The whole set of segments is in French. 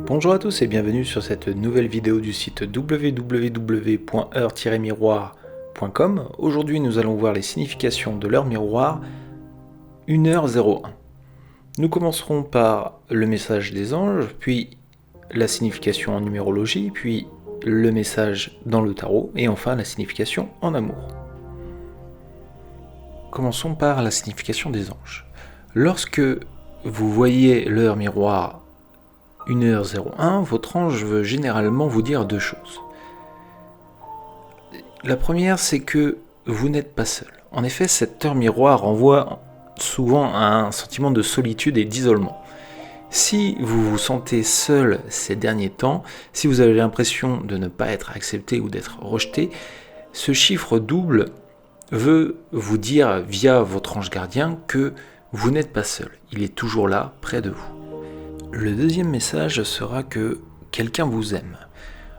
Bonjour à tous et bienvenue sur cette nouvelle vidéo du site www.heure-miroir.com. Aujourd'hui nous allons voir les significations de l'heure miroir 1h01. Nous commencerons par le message des anges, puis la signification en numérologie, puis le message dans le tarot et enfin la signification en amour. Commençons par la signification des anges. Lorsque vous voyez l'heure miroir 1h01, votre ange veut généralement vous dire deux choses. La première, c'est que vous n'êtes pas seul. En effet, cette heure miroir renvoie souvent à un sentiment de solitude et d'isolement. Si vous vous sentez seul ces derniers temps, si vous avez l'impression de ne pas être accepté ou d'être rejeté, ce chiffre double veut vous dire via votre ange gardien que vous n'êtes pas seul. Il est toujours là, près de vous. Le deuxième message sera que quelqu'un vous aime.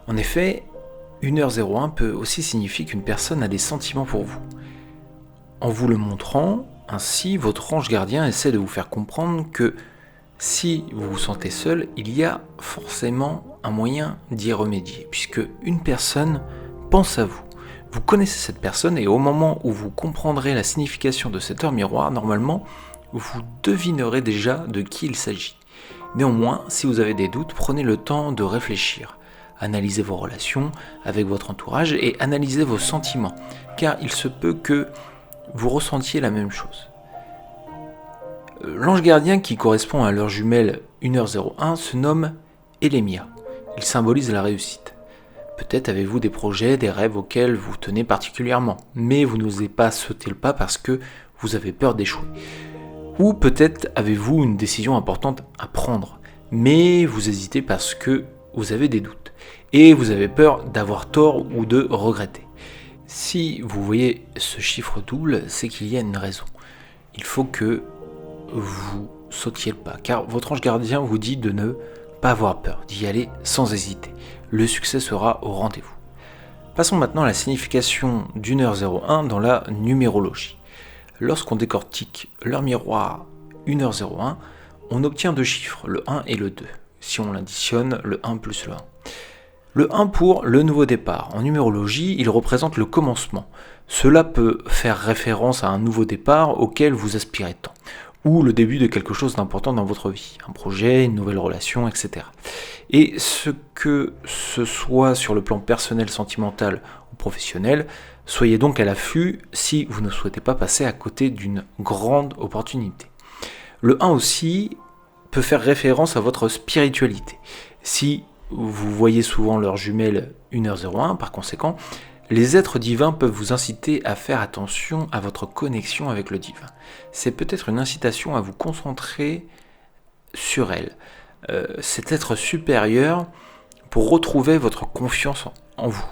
En effet, 1h01 peut aussi signifier qu'une personne a des sentiments pour vous. En vous le montrant, ainsi, votre ange gardien essaie de vous faire comprendre que si vous vous sentez seul, il y a forcément un moyen d'y remédier, puisque une personne pense à vous. Vous connaissez cette personne et au moment où vous comprendrez la signification de cette heure miroir, normalement, vous devinerez déjà de qui il s'agit. Néanmoins, si vous avez des doutes, prenez le temps de réfléchir. Analysez vos relations avec votre entourage et analysez vos sentiments, car il se peut que vous ressentiez la même chose. L'ange gardien qui correspond à l'heure jumelle 1h01 se nomme Elémia. Il symbolise la réussite. Peut-être avez-vous des projets, des rêves auxquels vous tenez particulièrement, mais vous n'osez pas sauter le pas parce que vous avez peur d'échouer. Ou peut-être avez-vous une décision importante à prendre, mais vous hésitez parce que vous avez des doutes, et vous avez peur d'avoir tort ou de regretter. Si vous voyez ce chiffre double, c'est qu'il y a une raison. Il faut que vous sautiez le pas, car votre ange gardien vous dit de ne pas avoir peur, d'y aller sans hésiter. Le succès sera au rendez-vous. Passons maintenant à la signification d'1h01 dans la numérologie. Lorsqu'on décortique l'heure miroir 1h01, on obtient deux chiffres, le 1 et le 2. Si on l'additionne, le 1 plus le 1. Le 1 pour le nouveau départ. En numérologie, il représente le commencement. Cela peut faire référence à un nouveau départ auquel vous aspirez tant, ou le début de quelque chose d'important dans votre vie, un projet, une nouvelle relation, etc. Et que ce soit sur le plan personnel, sentimental ou professionnel, soyez donc à l'affût si vous ne souhaitez pas passer à côté d'une grande opportunité. Le 1 aussi peut faire référence à votre spiritualité. Si vous voyez souvent l'heure jumelle 1h01, par conséquent, les êtres divins peuvent vous inciter à faire attention à votre connexion avec le divin. C'est peut-être une incitation à vous concentrer sur elle, cet être supérieur, pour retrouver votre confiance en vous,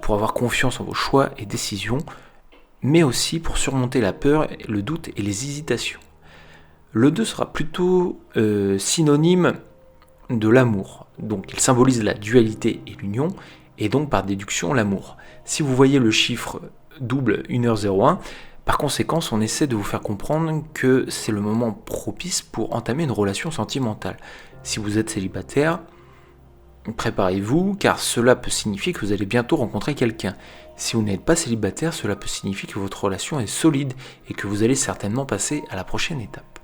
pour avoir confiance en vos choix et décisions, mais aussi pour surmonter la peur, le doute et les hésitations. Le 2 sera plutôt synonyme de l'amour, donc il symbolise la dualité et l'union, et donc par déduction l'amour. Si vous voyez le chiffre double 1h01, par conséquent on essaie de vous faire comprendre que c'est le moment propice pour entamer une relation sentimentale. Si vous êtes célibataire, préparez-vous, car cela peut signifier que vous allez bientôt rencontrer quelqu'un. Si vous n'êtes pas célibataire, cela peut signifier que votre relation est solide et que vous allez certainement passer à la prochaine étape.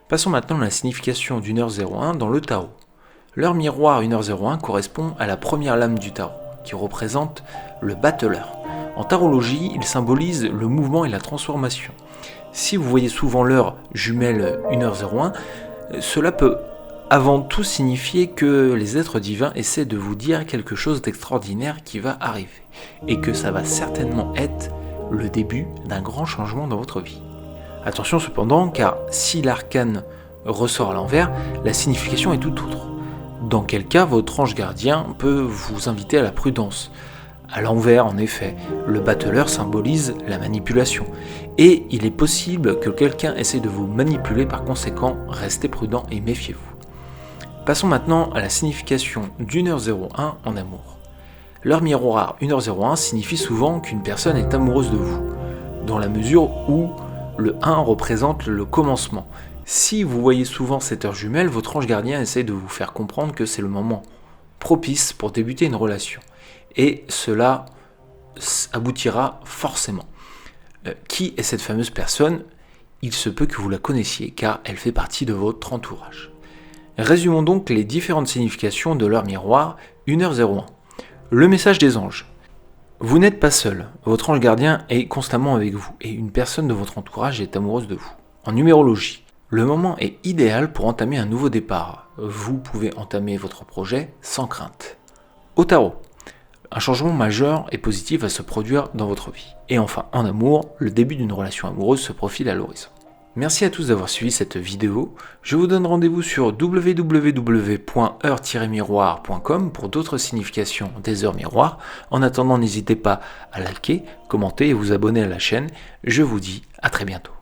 Passons maintenant à la signification d'1h01 dans le tarot. L'heure miroir 1h01 correspond à la première lame du tarot, qui représente le battleur. En tarologie, il symbolise le mouvement et la transformation. Si vous voyez souvent l'heure jumelle 1h01, cela peut avant tout signifier que les êtres divins essaient de vous dire quelque chose d'extraordinaire qui va arriver, et que ça va certainement être le début d'un grand changement dans votre vie. Attention cependant, car si l'arcane ressort à l'envers, la signification est tout autre. Dans quel cas votre ange gardien peut vous inviter à la prudence. À l'envers, en effet, le battleur symbolise la manipulation. Et il est possible que quelqu'un essaie de vous manipuler, par conséquent, restez prudent et méfiez-vous. Passons maintenant à la signification d'1h01 en amour. L'heure miroir 1h01 signifie souvent qu'une personne est amoureuse de vous, dans la mesure où le 1 représente le commencement. Si vous voyez souvent cette heure jumelle, votre ange gardien essaie de vous faire comprendre que c'est le moment propice pour débuter une relation. Et cela aboutira forcément. Qui est cette fameuse personne ? Il se peut que vous la connaissiez car elle fait partie de votre entourage. Résumons donc les différentes significations de l'heure miroir 1h01. Le message des anges. Vous n'êtes pas seul, votre ange gardien est constamment avec vous et une personne de votre entourage est amoureuse de vous. En numérologie, le moment est idéal pour entamer un nouveau départ. Vous pouvez entamer votre projet sans crainte. Au tarot, un changement majeur et positif va se produire dans votre vie. Et enfin, en amour, le début d'une relation amoureuse se profile à l'horizon. Merci à tous d'avoir suivi cette vidéo. Je vous donne rendez-vous sur www.heure-miroir.com pour d'autres significations des heures miroirs. En attendant, n'hésitez pas à liker, commenter et vous abonner à la chaîne. Je vous dis à très bientôt.